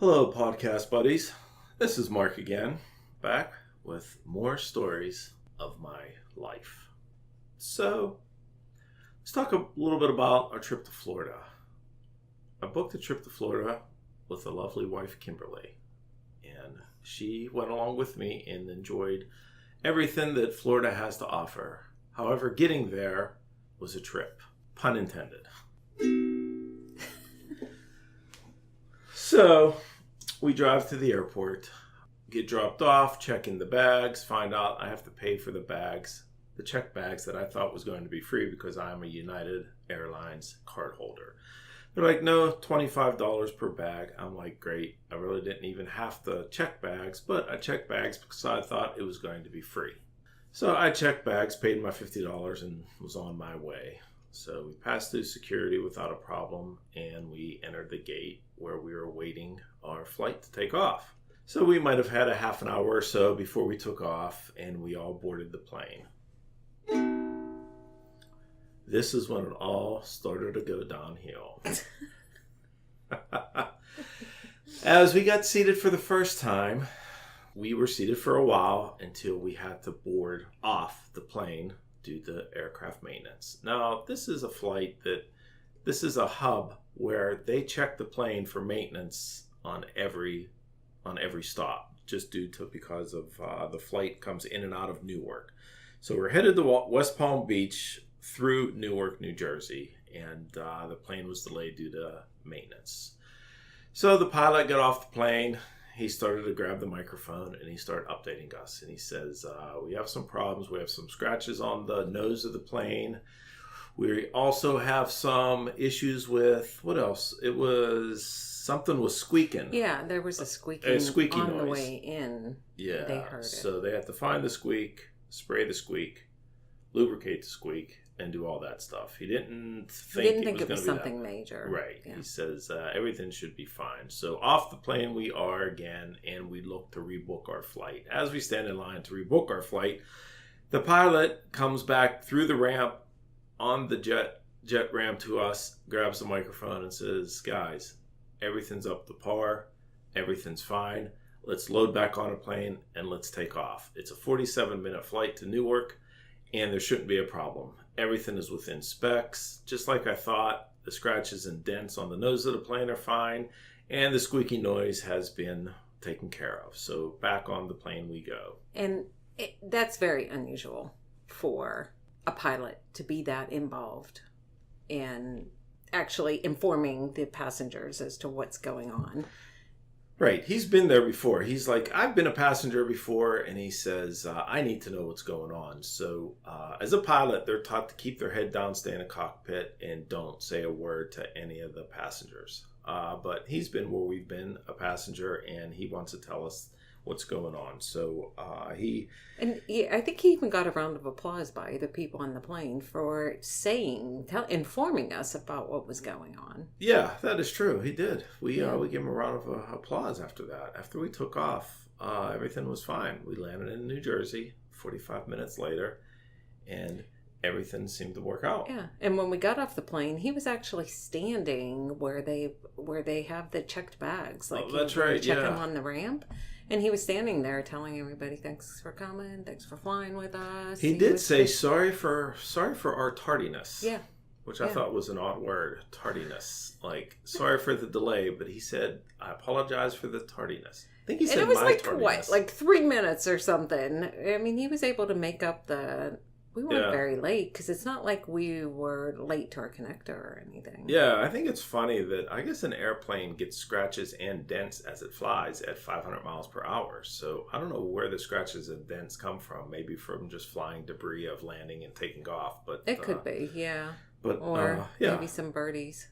Hello, podcast buddies. This is Mark again, back with more stories of my life. So, let's talk a little bit about our trip to Florida. I booked a trip to Florida with a lovely wife, Kimberly, and she went along with me and enjoyed everything that Florida has to offer. However, getting there was a trip, pun intended. So, we drive to the airport, get dropped off, check in the bags, find out I have to pay for the bags, the checked bags that I thought was going to be free because I'm a United Airlines card holder. They're like, no, $25 per bag. I'm like, great. I really didn't even have to check bags, but I checked bags because I thought it was going to be free. So I checked bags, paid my $50, and was on my way. So we passed through security without a problem, and we entered the gate where we were waiting our flight to take off. So we might have had a half an hour or so before we took off, and we all boarded the plane. This is when it all started to go downhill. As we got seated for the first time, we were seated for a while until we had to board off the plane due to aircraft maintenance. Now, this is a hub where they check the plane for maintenance on every stop, just because of the flight comes in and out of Newark. So we're headed to West Palm Beach through Newark, New Jersey, and the plane was delayed due to maintenance. So the pilot got off the plane. He started to grab the microphone and he started updating us. And he says, we have some problems. We have some scratches on the nose of the plane. We also have some issues with, what else? Something was squeaking. Yeah, there was a squeaky on noise. The way in. Yeah, they heard it. So they had to find the squeak, spray the squeak, lubricate the squeak, and do all that stuff. He didn't think it was something major. Right. Yeah. He says everything should be fine. So off the plane we are again, and we look to rebook our flight. As we stand in line to rebook our flight, the pilot comes back through the ramp on the jet ramp to us, grabs the microphone and says, guys, everything's up to par. Everything's fine. Let's load back on a plane and let's take off. It's a 47-minute flight to Newark, and there shouldn't be a problem. Everything is within specs, just like I thought. The scratches and dents on the nose of the plane are fine, and the squeaky noise has been taken care of. So back on the plane we go. And that's very unusual for a pilot to be that involved in actually informing the passengers as to what's going on. Right. He's been there before. He's like, I've been a passenger before, and he says, I need to know what's going on. So as a pilot, they're taught to keep their head down, stay in a cockpit, and don't say a word to any of the passengers. But he's been where we've been a passenger, and he wants to tell us what's going on. So I think he even got a round of applause by the people on the plane for informing us about what was going on. Yeah, that is true. He did. We gave him a round of applause after that. After we took off, everything was fine. We landed in New Jersey 45 minutes later, and everything seemed to work out. Yeah, and when we got off the plane, he was actually standing where they have the checked bags. Like that's right. Check him on the ramp. And he was standing there telling everybody, thanks for coming, thanks for flying with us. He did say sorry for our tardiness. Yeah. Which I thought was an odd word, tardiness. Like, sorry for the delay, but he said, I apologize for the tardiness. I think he said, and it was tardiness. like 3 minutes or something. I mean, he was able to make up we weren't very late, because it's not like we were late to our connector or anything. Yeah, I think it's funny that I guess an airplane gets scratches and dents as it flies at 500 miles per hour. So I don't know where the scratches and dents come from. Maybe from just flying debris of landing and taking off. But it could be, yeah. But or maybe some birdies.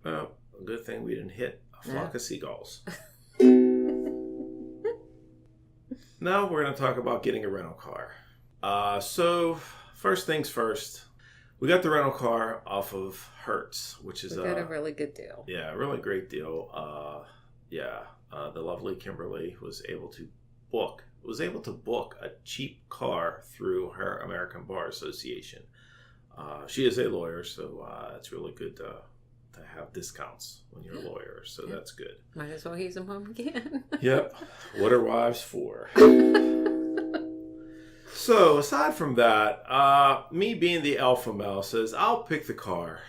Well, a good thing we didn't hit a flock of seagulls. Now we're going to talk about getting a rental car. So first things first, we got the rental car off of Hertz, which is we got a really good deal. Yeah, a really great deal. The lovely Kimberly was able to book a cheap car through her American Bar Association. She is a lawyer, so it's really good to to have discounts when you're a lawyer, so that's good. Might as well use them home again. Yep. What are wives for? So, aside from that, me being the alpha male says, I'll pick the car.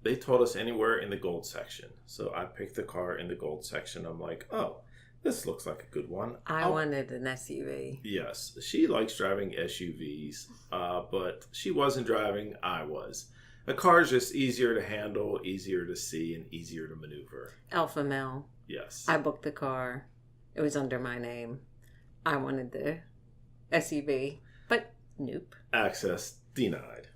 They told us anywhere in the gold section. So, I picked the car in the gold section. I'm like, oh, this looks like a good one. I wanted an SUV. Yes. She likes driving SUVs, but she wasn't driving. I was. A car is just easier to handle, easier to see, and easier to maneuver. Alpha male. Yes. I booked the car. It was under my name. I wanted the SUV, but nope. Access denied.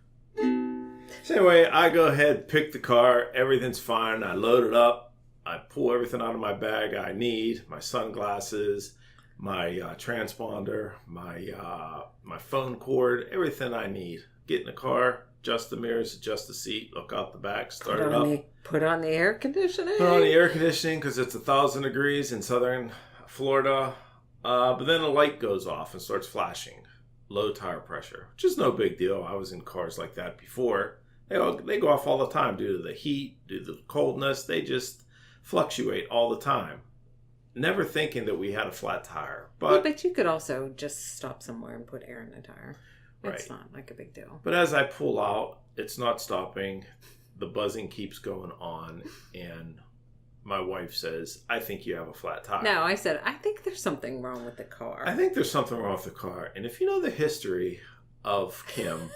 So anyway, I go ahead, pick the car. Everything's fine. I load it up. I pull everything out of my bag I need. My sunglasses, my transponder, my phone cord, everything I need. Get in the car, adjust the mirrors, adjust the seat, look out the back, start it up. Put on the air conditioning. Put on the air conditioning because it's 1,000 degrees in southern Florida. But then the light goes off and starts flashing. Low tire pressure, which is no big deal. I was in cars like that before. They go off all the time due to the heat, due to the coldness. They just fluctuate all the time. Never thinking that we had a flat tire. But you could also just stop somewhere and put air in the tire. It's not like a big deal. But as I pull out, it's not stopping. The buzzing keeps going on, and my wife says, I think you have a flat tire. No, I said, I think there's something wrong with the car. I think there's something wrong with the car. And if you know the history of Kim,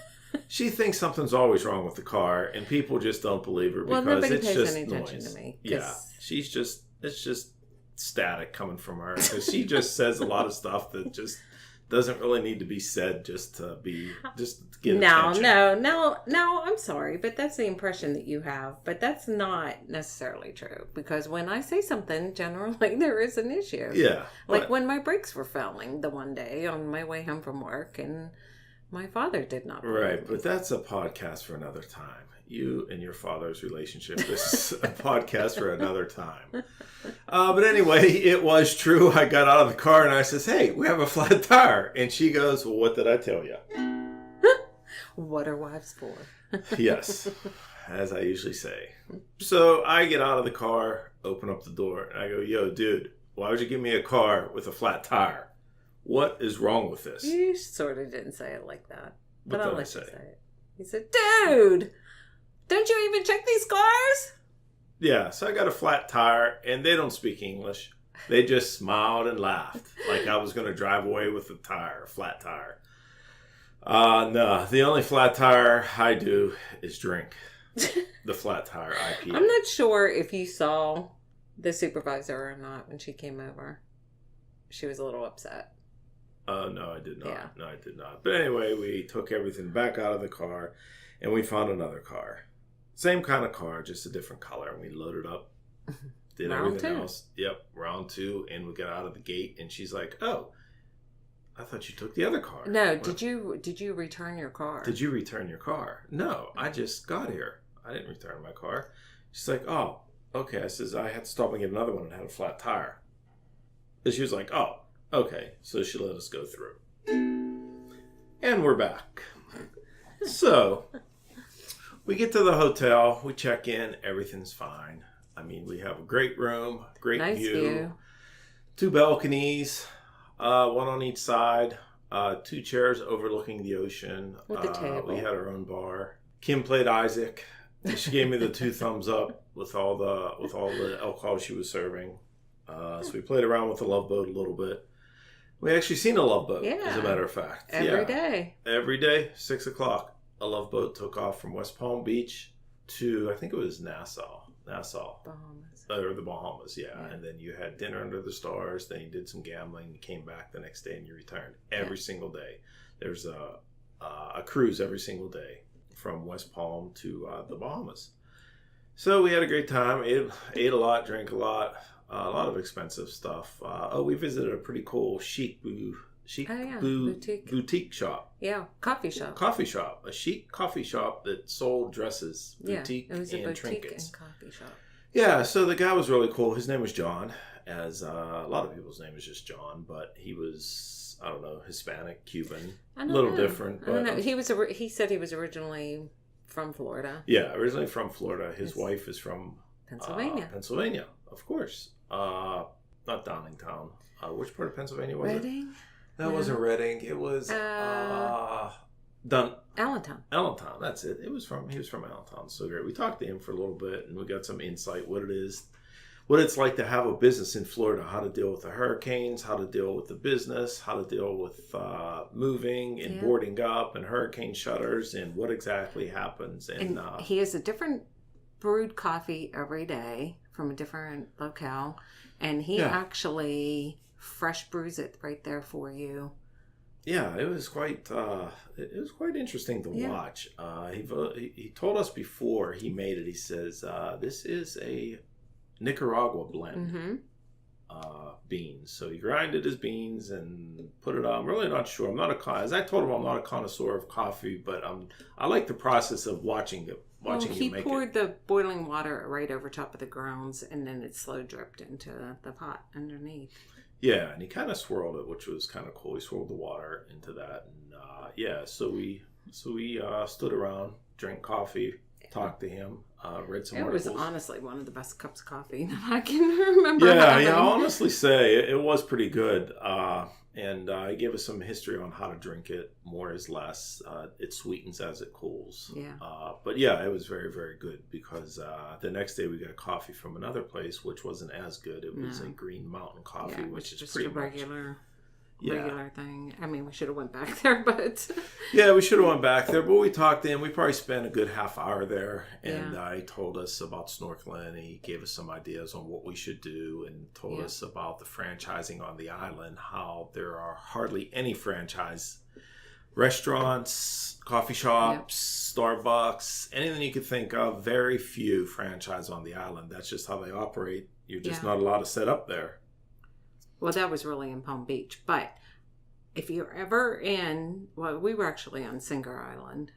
she thinks something's always wrong with the car, and people just don't believe her because it's just any noise. attention to me. Yeah, it's just static coming from her because she just says a lot of stuff that just doesn't really need to be said just to get attention. No, I'm sorry, but that's the impression that you have. But that's not necessarily true because when I say something, generally there is an issue. Yeah. Like when my brakes were failing the one day on my way home from work and my father did not. Right, but that's a podcast for another time. You and your father's relationship is a podcast for another time. But anyway, it was true. I got out of the car and I says, hey, we have a flat tire. And she goes, well, what did I tell you? What are wives for? Yes, as I usually say. So I get out of the car, open up the door, and I go, yo, dude, why would you give me a car with a flat tire? What is wrong with this? You sort of didn't say it like that. But I'll let you say it. He said, dude, don't you even check these cars? Yeah, so I got a flat tire, and they don't speak English. They just smiled and laughed like I was going to drive away with a flat tire. No, the only flat tire I do is drink. The flat tire IPA. I'm not sure if you saw the supervisor or not when she came over. She was a little upset. No, I did not. Yeah. No, I did not. But anyway, we took everything back out of the car, and we found another car. Same kind of car, just a different color. And we loaded up, did everything else. Yep, round 2, and we got out of the gate, and she's like, oh, I thought you took the other car. No, did you return your car? Did you return your car? No, I just got here. I didn't return my car. She's like, oh, okay. I says, I had to stop and get another one and had a flat tire. And she was like, oh, okay. So she let us go through. And we're back. So we get to the hotel. We check in. Everything's fine. I mean, we have a great room, great nice view. 2 balconies, one on each side, 2 chairs overlooking the ocean. With a table. We had our own bar. Kim played Isaac. She gave me the 2 thumbs up with all the alcohol she was serving. So we played around with the Love Boat a little bit. We actually seen a Love Boat, as a matter of fact. Every day. Every day, 6 o'clock. A Love Boat took off from West Palm Beach to, I think it was Nassau. Bahamas. Or the Bahamas, yeah. And then you had dinner under the stars. Then you did some gambling. You came back the next day and you returned. Every single day. There's a cruise every single day from West Palm to the Bahamas. So we had a great time. Ate a lot, drank a lot of expensive stuff. We visited a pretty cool chic boutique shop. Yeah, coffee shop. A chic coffee shop that sold dresses, boutique, it was a boutique trinkets. And coffee shop. Yeah, so the guy was really cool. His name was John, as a lot of people's name is just John, but he was, I don't know, Hispanic, Cuban, a little different. But I don't know. He said he was originally from Florida. Yeah, originally from Florida. His wife is from Pennsylvania. Pennsylvania, of course. Not Downingtown. Which part of Pennsylvania was Reading? it? That wasn't Reading. It was Allentown. Allentown. That's it. He was from Allentown. So great. We talked to him for a little bit, and we got some insight what it is, what it's like to have a business in Florida, how to deal with the hurricanes, how to deal with the business, how to deal with moving and boarding up and hurricane shutters, and what exactly happens. And he has a different brewed coffee every day from a different locale, and he actually fresh brews it right there for you. Yeah, it was quite interesting to watch. He told us before he made it. He says this is a Nicaragua blend beans. So he grinded his beans and put it on. I'm really not sure. As I told him, I'm not a connoisseur of coffee, but I like the process of watching it. He poured the boiling water right over top of the grounds, and then it slow dripped into the pot underneath. Yeah, and he kind of swirled it, which was kind of cool. He swirled the water into that, and so we stood around, drank coffee, talked to him, read some articles. It was honestly one of the best cups of coffee that I can remember. Yeah, I'll honestly say it was pretty good. And he gave us some history on how to drink it. More is less. It sweetens as it cools. Yeah. But yeah, it was very, very good because the next day we got coffee from another place, which wasn't as good. It was a Green Mountain Coffee, which is just pretty a regular thing. I mean, we should have went back there, but yeah, we should have went back there. But we talked to him. We probably spent a good half hour there, and he told us about snorkeling. He gave us some ideas on what we should do, and told us about the franchising on the island. How there are hardly any franchise restaurants, coffee shops, Starbucks, anything you could think of. Very few franchise on the island. That's just how they operate. You're just not allowed to set up there. Well, that was really in Palm Beach. But if you're ever we were actually on Singer Island.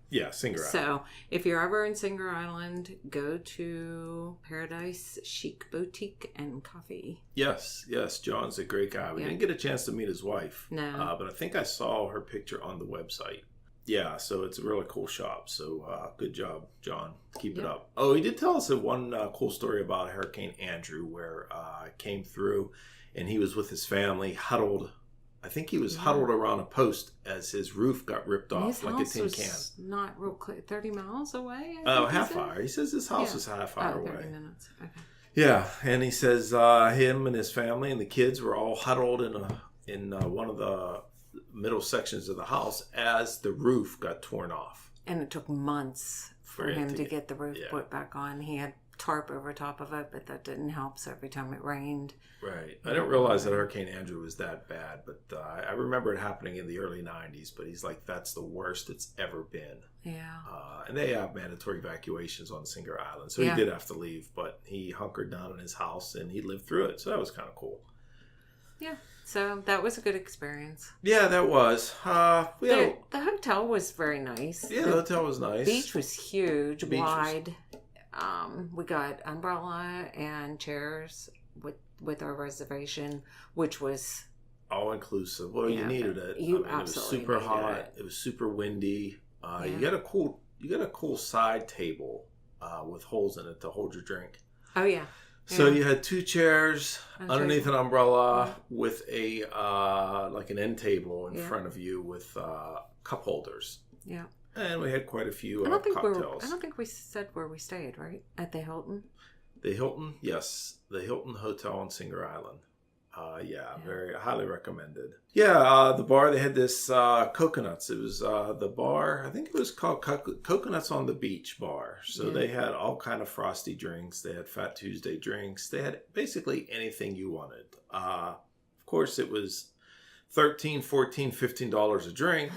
Yeah, Singer Island. So if you're ever in Singer Island, go to Paradise Chic Boutique and Coffee. Yes. John's a great guy. We didn't get a chance to meet his wife. No. But I think I saw her picture on the website. Yeah, so it's a really cool shop. So good job, John. Keep it up. Oh, he did tell us one cool story about Hurricane Andrew where it came through. And he was with his family, huddled. I think he was huddled around a post as his roof got ripped off like a tin can. Was not real clear. 30 miles away? Half hour. He says his house is half hour away. 30 minutes. Okay. Yeah, and he says him and his family and the kids were all huddled in one of the middle sections of the house as the roof got torn off. And it took months for him to get the roof put back on. He had tarp over top of it, but that didn't help. So every time it rained, I didn't realize that Hurricane Andrew was that bad, but I remember it happening in the early 90s. But he's like, that's the worst it's ever been. And they have mandatory evacuations on Singer Island, so he did have to leave, but he hunkered down in his house and he lived through it, so that was kind of cool. So that was a good experience. Yeah, that was. The hotel was very nice. Yeah, the hotel was nice. Beach was huge, wide. We got umbrella and chairs with our reservation, which was all inclusive. Well, you needed it. It was super hot. It was super windy. You got a cool side table with holes in it to hold your drink. Oh yeah. So you had two chairs underneath an umbrella with a like an end table in front of you with cup holders. Yeah. And we had quite a few cocktails. I don't think we said where we stayed, right? At the Hilton? The Hilton, yes. The Hilton Hotel on Singer Island. Very highly recommended. Yeah, the bar, they had this coconuts. It was the bar, I think it was called Coconuts on the Beach Bar. So they had all kind of frosty drinks. They had Fat Tuesday drinks. They had basically anything you wanted. Of course, it was $13, $14, $15 a drink.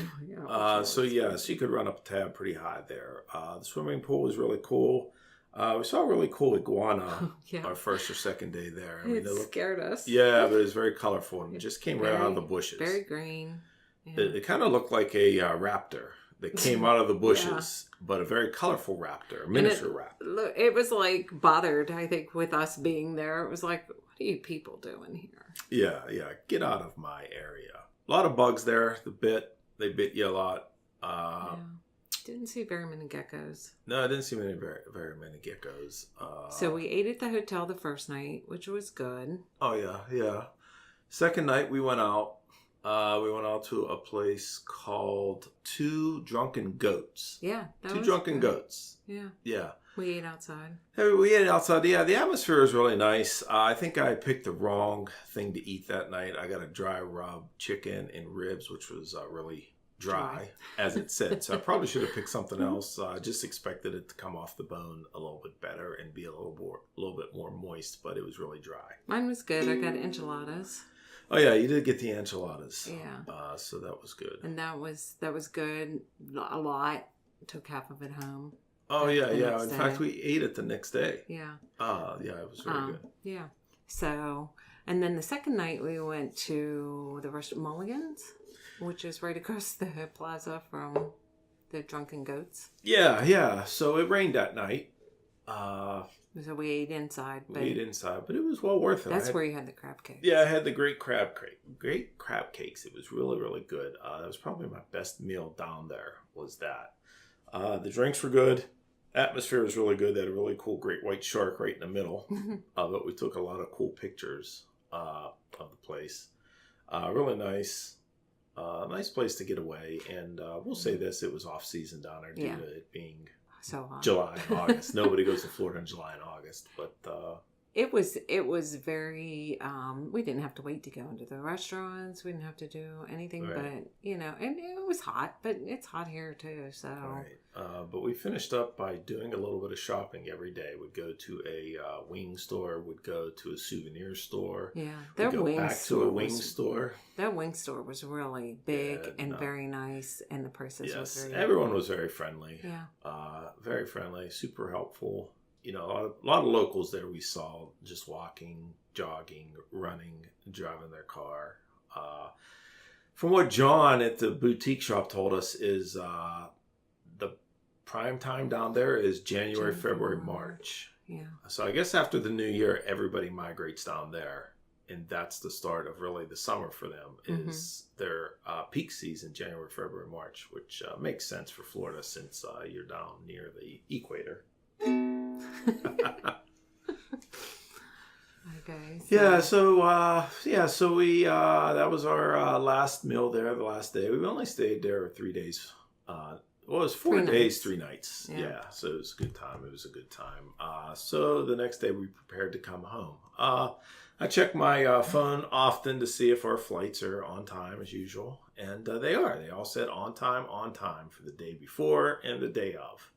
So you could run up a tab pretty high there. The swimming pool was really cool. We saw a really cool iguana our first or second day there. It scared us. Yeah, but it was very colorful and it just came right out of the bushes. Very green. Yeah. It kind of looked like a raptor that came out of the bushes, but a very colorful raptor, a miniature raptor. It was like bothered, I think, with us being there. It was like, what are you people doing here? Yeah, get out of my area. A lot of bugs there. They bit you a lot. Didn't see very many geckos. No, I didn't see very many geckos. So we ate at the hotel the first night, which was good. Oh yeah. Second night we went out. We went out to a place called Two Drunken Goats. Yeah, Two Drunken Goats. Yeah. Yeah. We ate outside. Hey, we ate outside. Yeah, the atmosphere was really nice. I think I picked the wrong thing to eat that night. I got a dry rub chicken and ribs, which was really dry, as it said. So I probably should have picked something else. I just expected it to come off the bone a little bit better and be a little bit more moist, but it was really dry. Mine was good. I got enchiladas. Oh yeah, you did get the enchiladas. Yeah. So that was good. And that was good. A lot. Took half of it home. Oh yeah. In fact, we ate it the next day. Yeah. Yeah, it was very good. Yeah. So, and then the second night we went to the restaurant Mulligan's, which is right across the plaza from the Drunken Goats. Yeah. So it rained that night. So we ate inside. But it was well worth it. That's where you had the crab cakes. Yeah, I had the great crab cakes. It was really, really good. That was probably my best meal down there, was that. The drinks were good. Atmosphere was really good. They had a really cool great white shark right in the middle of it. We took a lot of cool pictures of the place. Really nice. Nice place to get away. And we'll say this, it was off season down there due to it being so hot. July and August. Nobody goes to Florida in July and August, but it was very we didn't have to wait to go into the restaurants. We didn't have to do anything, but and it was hot, but it's hot here too. So but we finished up by doing a little bit of shopping every day. We'd go to a wing store, would go to a souvenir store. Yeah, we'd go back to a wing store. That wing store was really big and very nice, and the prices was very everyone was very friendly. Yeah, very friendly, super helpful. A lot of locals there we saw just walking, jogging, running, driving their car. From what John at the boutique shop told us is the prime time down there is January, February, March. Yeah. So I guess after the new year, everybody migrates down there. And that's the start of really the summer for them is their peak season, January, February, March, which makes sense for Florida since you're down near the equator. Okay. So we that was our last meal there, the last day. We only stayed there 3 days. It was 4 days, 3 nights. Yeah, so it was a good time. So the next day we prepared to come home. I check my phone often to see if our flights are on time as usual, and they are. They all said on time for the day before and the day of.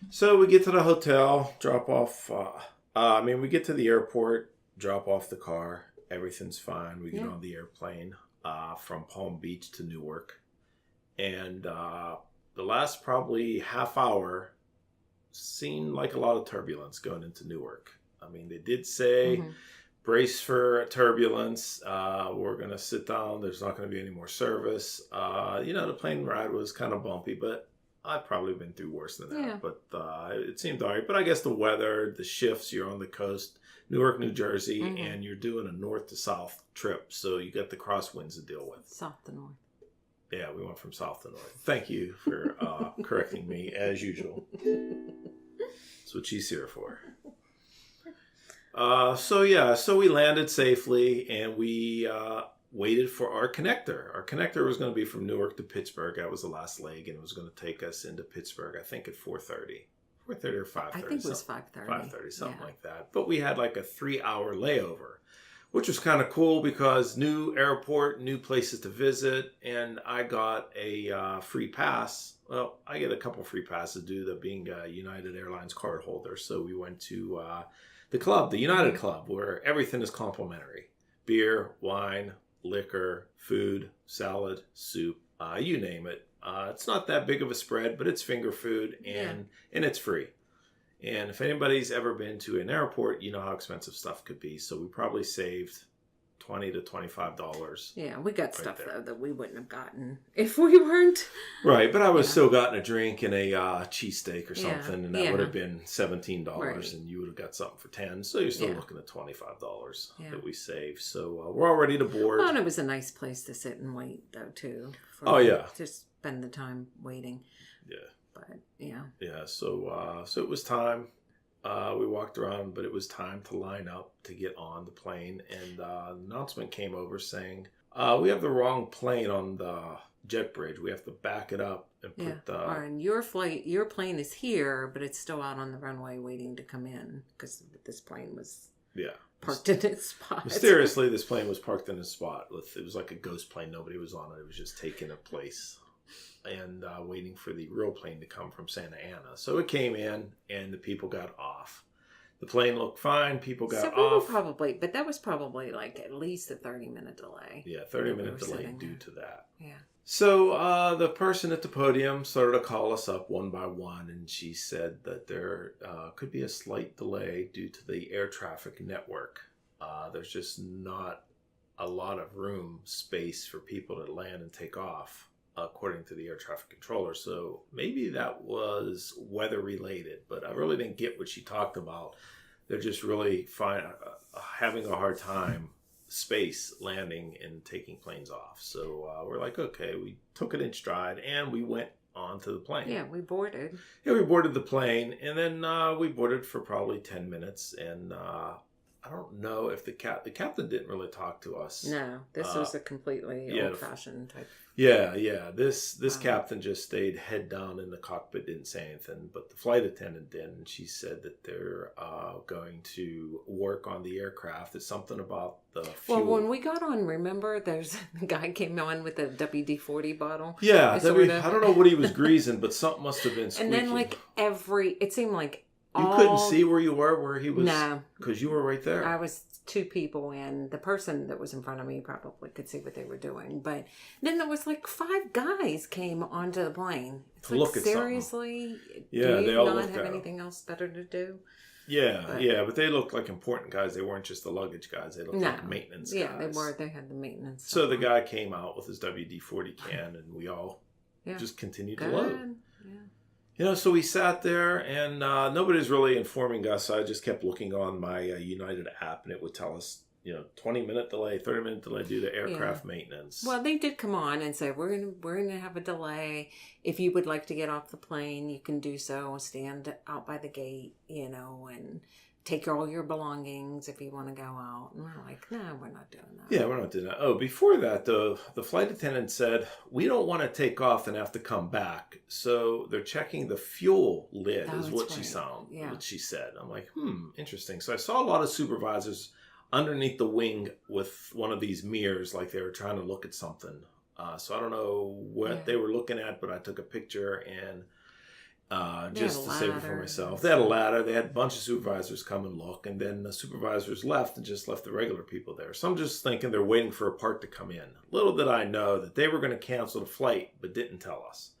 So we get to the hotel, drop off. We get to the airport, drop off the car. Everything's fine. We get on the airplane from Palm Beach to Newark. And the last probably half hour seemed like a lot of turbulence going into Newark. They did say, brace for turbulence. We're going to sit down. There's not going to be any more service. The plane ride was kind of bumpy, but I've probably been through worse than that, yeah. But it seemed all right. But I guess the weather, the shifts, you're on the coast, Newark, New Jersey, and you're doing a north to south trip. So you got the crosswinds to deal with. South to north. Yeah, we went from south to north. Thank you for correcting me, as usual. That's what she's here for. So we landed safely, and we waited for our connector. Our connector was going to be from Newark to Pittsburgh. That was the last leg, and it was going to take us into Pittsburgh, I think, at 4:30. 4:30 or 5:30. I think it was 5:30. 5:30, something like that. But we had like a 3-hour layover, which was kind of cool because new airport, new places to visit, and I got a free pass. Well, I get a couple free passes due to being a United Airlines card holder. So we went to the club, the United Club, where everything is complimentary. Beer, wine, liquor, food, salad, soup, you name it. It's not that big of a spread, but it's finger food and it's free. And if anybody's ever been to an airport, you know how expensive stuff could be. So we probably saved $20 to $25. Yeah, we got stuff though that we wouldn't have gotten if we weren't. Right, but I would still gotten a drink and a cheesesteak or something, and that would have been $17, and you would have got something for $10. So you're still looking at $25 that we saved. So we're all ready to board. Oh, and it was a nice place to sit and wait though too. To spend the time waiting. Yeah. But yeah. Yeah, so it was time. We walked around, but it was time to line up to get on the plane. And an announcement came over saying, we have the wrong plane on the jet bridge. We have to back it up and put and your plane is here, but it's still out on the runway waiting to come in because this plane was parked in its spot. Mysteriously, this plane was parked in its spot. It was like a ghost plane. Nobody was on it. It was just taking a place and waiting for the real plane to come from Santa Ana. So it came in, and the people got off. The plane looked fine. People got off. But that was probably like at least a 30-minute delay. Yeah, 30-minute delay due to that. Yeah. So the person at the podium started to call us up one by one, and she said that there could be a slight delay due to the air traffic network. There's just not a lot of space for people to land and take off, according to the air traffic controller. So maybe that was weather related, but I really didn't get what she talked about. They're just really having a hard time space landing and taking planes off. So we're like, okay, we took it in stride and we went onto the plane. Yeah, we boarded. Yeah, we boarded the plane, and then we boarded for probably 10 minutes, and I don't know if the captain didn't really talk to us. No, this was a completely old-fashioned type. Yeah. This captain just stayed head down in the cockpit, didn't say anything, but the flight attendant did, and she said that they're going to work on the aircraft. It's something about the fuel. Well, when we got on, remember, there's the guy came on with a WD-40 bottle. Yeah, I don't know what he was greasing, but something must have been squeaking. And then it seemed like you couldn't see where you were, where he was? No. Because you were right there. I was two people, and the person that was in front of me probably could see what they were doing. But then there was like 5 guys came onto the plane. It's to like, look at seriously? Yeah, do they you all not looked have at anything else better to do? Yeah, but they looked like important guys. They weren't just the luggage guys. They looked like maintenance guys. Yeah, they were. They had the maintenance. So the guy came out with his WD-40 can, and we all just continued to load. Yeah. So we sat there, and nobody's really informing us. I just kept looking on my United app, and it would tell us, 20-minute delay, 30-minute delay due to aircraft maintenance. Well, they did come on and say, we're gonna have a delay. If you would like to get off the plane, you can do so. Stand out by the gate, and take all your belongings if you want to go out. And we're like, no, we're not doing that. Yeah, we're not doing that. Oh, before that, the flight attendant said, we don't want to take off and have to come back. So they're checking the fuel lid, is what she said. I'm like, interesting. So I saw a lot of supervisors underneath the wing with one of these mirrors, like they were trying to look at something. So I don't know what they were looking at, but I took a picture and just to save it for myself. They had a ladder. They had a bunch of supervisors come and look, and then the supervisors left and just left the regular people there. So I'm just thinking they're waiting for a part to come in. Little did I know that they were going to cancel the flight, but didn't tell us.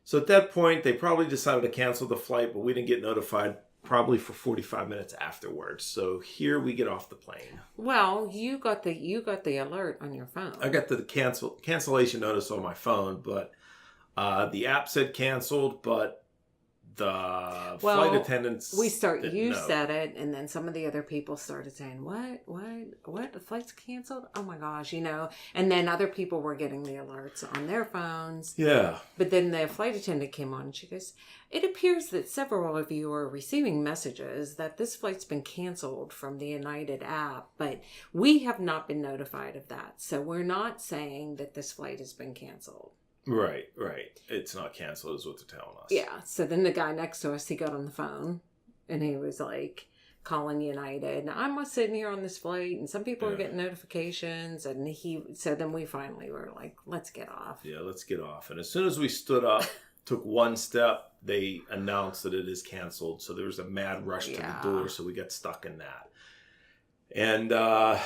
So at that point, they probably decided to cancel the flight, but we didn't get notified probably for 45 minutes afterwards. So here we get off the plane. Well, you got the alert on your phone. I got the cancellation notice on my phone, but the app said canceled, but the flight attendants said it, and then some of the other people started saying, what, the flight's canceled? Oh my gosh, and then other people were getting the alerts on their phones. Yeah. But then the flight attendant came on and she goes, it appears that several of you are receiving messages that this flight's been canceled from the United app, but we have not been notified of that. So we're not saying that this flight has been canceled. Right. It's not canceled is what they're telling us. Yeah. So then the guy next to us, he got on the phone and he was like calling United. Now I'm sitting here on this flight and some people are getting notifications. And so then we finally were like, let's get off. Yeah, let's get off. And as soon as we stood up, took one step, they announced that it is canceled. So there was a mad rush to the door. So we got stuck in that. And, a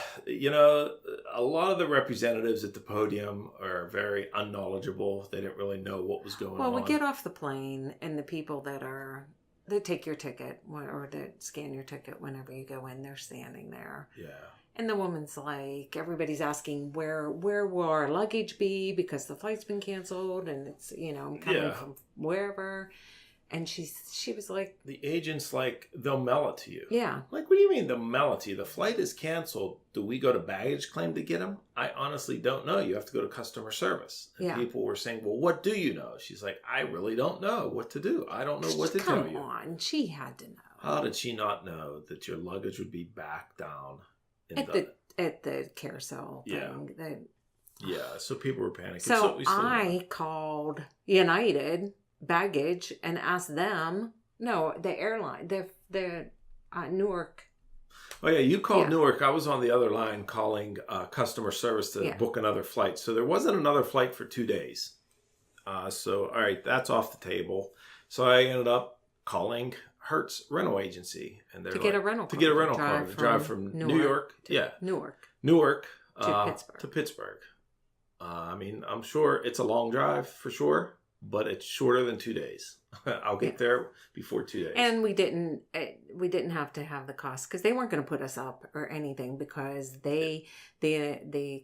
lot of the representatives at the podium are very unknowledgeable. They didn't really know what was going on. Well, we get off the plane and the people they take your ticket or that scan your ticket whenever you go in, they're standing there. Yeah. And the woman's like, everybody's asking where will our luggage be because the flight's been canceled and it's, I'm coming from wherever. And she was like, The agent's like, they'll mail it to you. yeah. Like, what do you mean they'll mail it to you? The flight is canceled. Do we go to baggage claim to get them? I honestly don't know. You have to go to customer service. And Yeah. people were saying, well, what do you know? She's like, I really don't know what to do. I don't know what to tell you. Come on. She had to know. How did she not know that your luggage would be back down in At the carousel thing. Yeah. Yeah, so people were panicking. So we still I called United Baggage and asked them, no, the airline, the Newark. Oh, yeah, you called Yeah. Newark. I was on the other line calling customer service to book another flight. So there wasn't another flight for 2 days. So, all right, that's off the table. So I ended up calling Hertz Rental Agency. And they're To get a rental car. To get a rental car. To drive from New York. Newark. To Pittsburgh. I mean, I'm sure it's a long drive for sure, but it's shorter than 2 days. I'll get there before 2 days. And we didn't have to have the cost because they weren't going to put us up or anything because the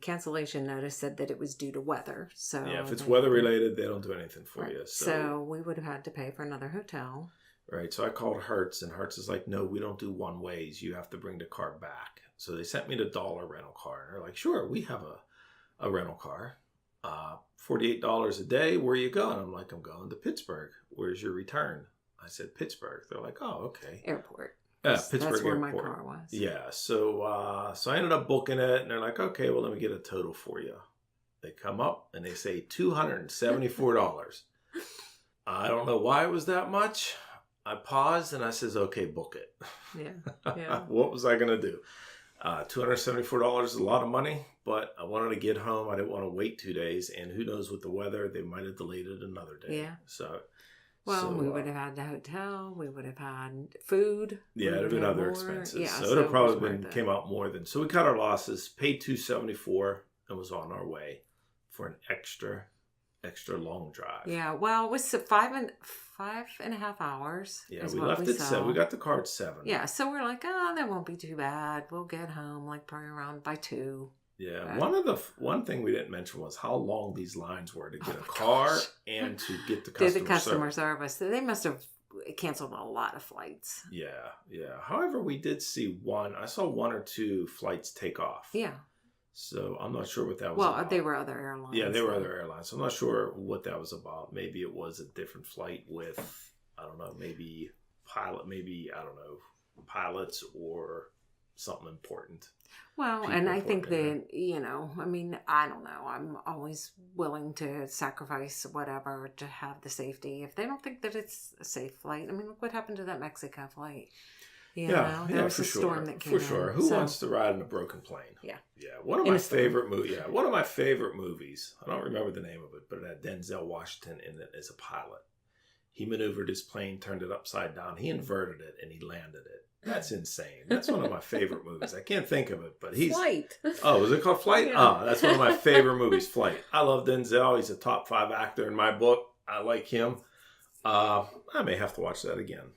cancellation notice said that it was due to weather. So yeah, if it's weather related, they don't do anything for you. So we would have had to pay for another hotel. Right. So I called Hertz, and Hertz is like, no, we don't do one ways. You have to bring the car back. So they sent me the dollar rental car. And they're like, sure, we have a rental car. $48 a day. Where are you going? I'm like, I'm going to Pittsburgh. Where's your return? I said, Pittsburgh. They're like, oh, okay. Airport. Yeah, Pittsburgh That's where Airport. my car was. Yeah. So I ended up booking it, and they're like, okay, well, let me get a total for you. They come up, and they say $274. I don't know why it was that much. I paused, and I says, okay, book it. Yeah. What was I going to do? $274 is a lot of money, but I wanted to get home. I didn't want to wait 2 days, and who knows with the weather, they might have delayed it another day. Yeah. So, we would have had the hotel. We would have had food. Yeah, it would have been other expenses. Yeah, so it would have probably been came out more than. So we cut our losses, paid $274, and was on our way for an extra long drive. Yeah, well, it was 5.5 hours. Yeah, we left at 7. We got the car at 7. Yeah, so we're like, that won't be too bad. We'll get home like probably around by 2. Yeah, one thing we didn't mention was how long these lines were to get a car and to get the customer service. They must have canceled a lot of flights. Yeah. However, we did see I saw 1 or 2 flights take off. Yeah. So I'm not sure what that was about. Well, they were other airlines. Yeah, they were other airlines. I'm not sure what that was about. Maybe it was a different flight with, I don't know, maybe pilots or something important. Well, and I think that, I don't know. I'm always willing to sacrifice whatever to have the safety. If they don't think that it's a safe flight, look what happened to that Mexico flight. There was a storm that came in. For sure. Who wants to ride in a broken plane? Yeah. Yeah. One of my favorite movies. I don't remember the name of it, but it had Denzel Washington in it as a pilot. He maneuvered his plane, turned it upside down. He inverted it, and he landed it. That's insane. That's one of my favorite movies. I can't think of it, but Flight. Oh, was it called Flight? Yeah. Oh, that's one of my favorite movies, Flight. I love Denzel. He's a top 5 actor in my book. I like him. I may have to watch that again.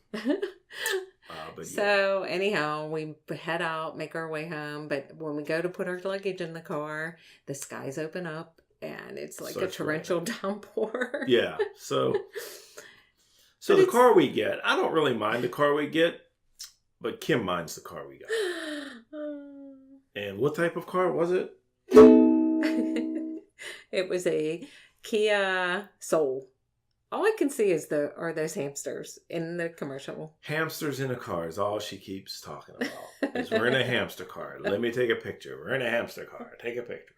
So anyhow, we head out, make our way home. But when we go to put our luggage in the car, the skies open up and it's like a torrential downpour. Yeah. So the car we get, I don't really mind the car we get, but Kim minds the car we got. And what type of car was it? It was a Kia Soul. All I can see are those hamsters in the commercial. Hamsters in a car is all she keeps talking about. Is we're in a hamster car. Let me take a picture. We're in a hamster car. Take a picture.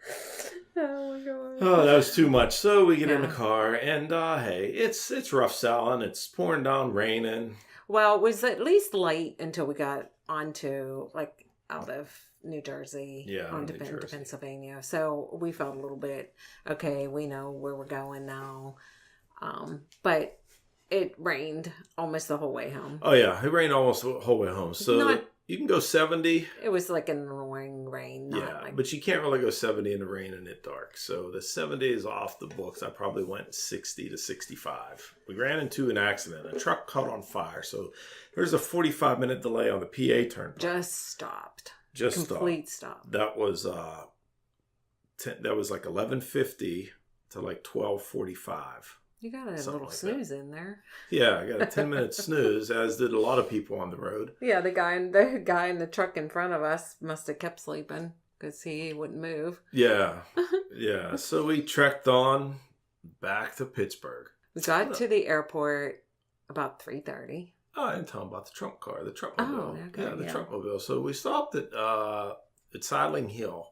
Oh my god. Oh, that was too much. So we get in the car, and hey, it's rough selling. It's pouring down, raining. Well, it was at least light until we got onto out of New Jersey onto Pennsylvania. So we felt a little bit okay. We know where we're going now. But it rained almost the whole way home. Oh yeah, it rained almost the whole way home. So you can go 70. It was like an annoying rain. But you can't really go 70 in the rain and it dark. So the 70 is off the books. I probably went 60 to 65. We ran into an accident. A truck caught on fire. So there's a 45-minute delay on the PA turnpike. Just stopped. Complete stop. That was like 11:50 to like 12:45. You got a Something little like snooze in there. Yeah, I got a 10-minute snooze, as did a lot of people on the road. Yeah, the guy in the truck in front of us must have kept sleeping because he wouldn't move. Yeah, yeah. So we trekked on back to Pittsburgh. We got to the airport about 3:30. Oh, I didn't tell him about the Trump car, the Trumpmobile. Oh, okay, Yeah, the yeah. Trumpmobile. So we stopped at Sidling Hill.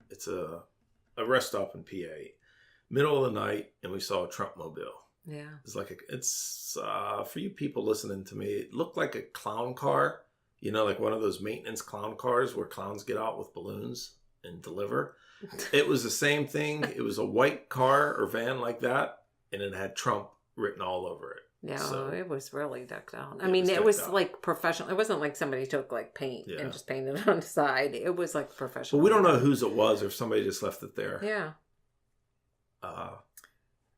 It's a rest stop in PA. Middle of the night, and we saw a Trumpmobile. Yeah. It's for you people listening to me, it looked like a clown car. You know, like one of those maintenance clown cars where clowns get out with balloons and deliver. It was the same thing. It was a white car or van like that, and it had Trump written all over it. Yeah, So, it was really decked out. I it mean, was it decked was out. like professional. It wasn't like somebody took like paint Yeah. and just painted it on the side. It was like but professional. we don't know whose it was, or if somebody just left it there. Yeah. Uh,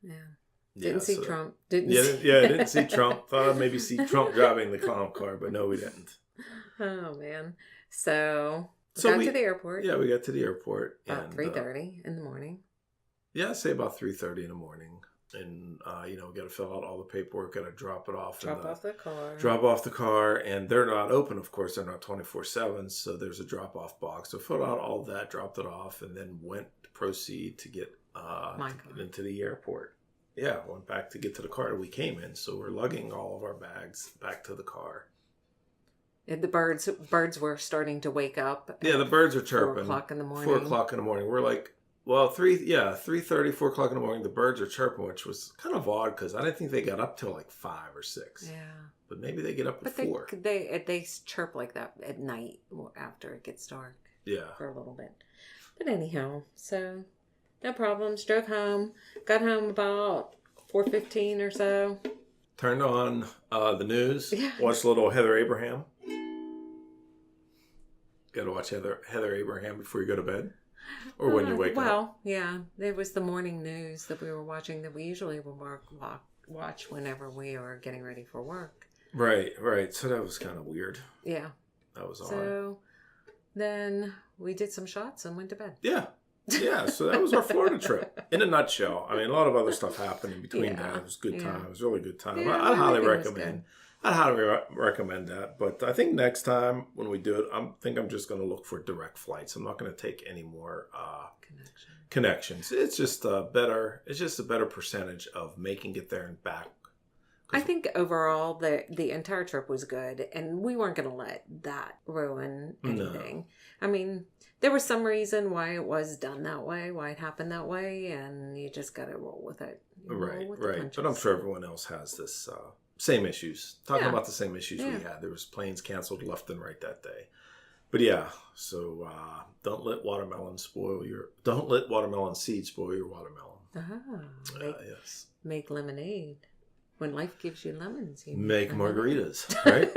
Yeah. yeah, Didn't see so- Trump. Didn't Yeah, see. yeah, I didn't see Trump. Thought I'd maybe see Trump driving the clown car, but no, we didn't. Oh man. So, So got to the airport. Yeah, we got to the airport. About and, 3:30 in the morning. Yeah, say about 3:30 in the morning. And, got to fill out all the paperwork, got to drop it off. Drop off the car. Drop off the car, and they're not open, of course. They're not 24/7, so there's a drop-off box. So filled out all that, dropped it off, and then went to proceed to get My car. into the airport. Yeah, went back to get to the car that we came in. So we're lugging all of our bags back to the car. The birds were starting to wake up. Yeah, the birds are 4 chirping. o'clock in the morning. 4 o'clock in the morning. We're like, well, 3:30, 4 o'clock in the morning. The birds are chirping, which was kind of odd because I didn't think they got up till like 5 or 6. Yeah. But maybe they get up at But 4. they chirp like that at night after it gets dark Yeah. for a little bit. But anyhow, so no problems. Drove home. Got home about 4:15 or so. Turned on the news. Yeah. Watched a little Heather Abraham. Got to watch Heather Abraham before you go to bed, or when you wake up. Well, yeah, it was the morning news that we were watching that we usually will watch whenever we are getting ready for work. Right. So that was kind of weird. Yeah. That was odd. So then we did some shots and went to bed. Yeah. So that was our Florida trip in a nutshell. I mean, a lot of other stuff happened in between Yeah, that. It was a good yeah. time. It was a really good time. Yeah, I'd highly everything was recommend. I'd highly recommend that. But I think next time when we do it, I'm just going to look for direct flights. I'm not going to take any more connections. It's just a better percentage of making it there and back. I think overall the entire trip was good, and we weren't going to let that ruin anything. I mean, there was some reason why it was done that way, why it happened that way, and you just got to roll with it. Right. Roll with the punches. But I'm sure everyone else has this same issues. Talking Yeah. about the same issues we Yeah. had. There was planes canceled left and right that day. But yeah, so don't let watermelon seeds spoil your watermelon. Yes. Make lemonade. When life gives you lemons, you Make lemonade. margaritas, right?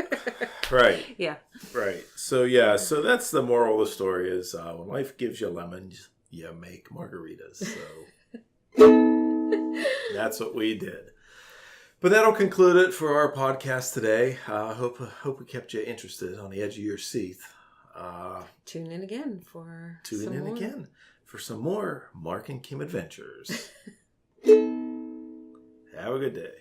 Right. Yeah. Right. So yeah, so that's the moral of the story is when life gives you lemons, you make margaritas. So that's what we did. But that'll conclude it for our podcast today. Hope we kept you interested on the edge of your seat. Tune in again for some more Mark and Kim adventures. Have a good day.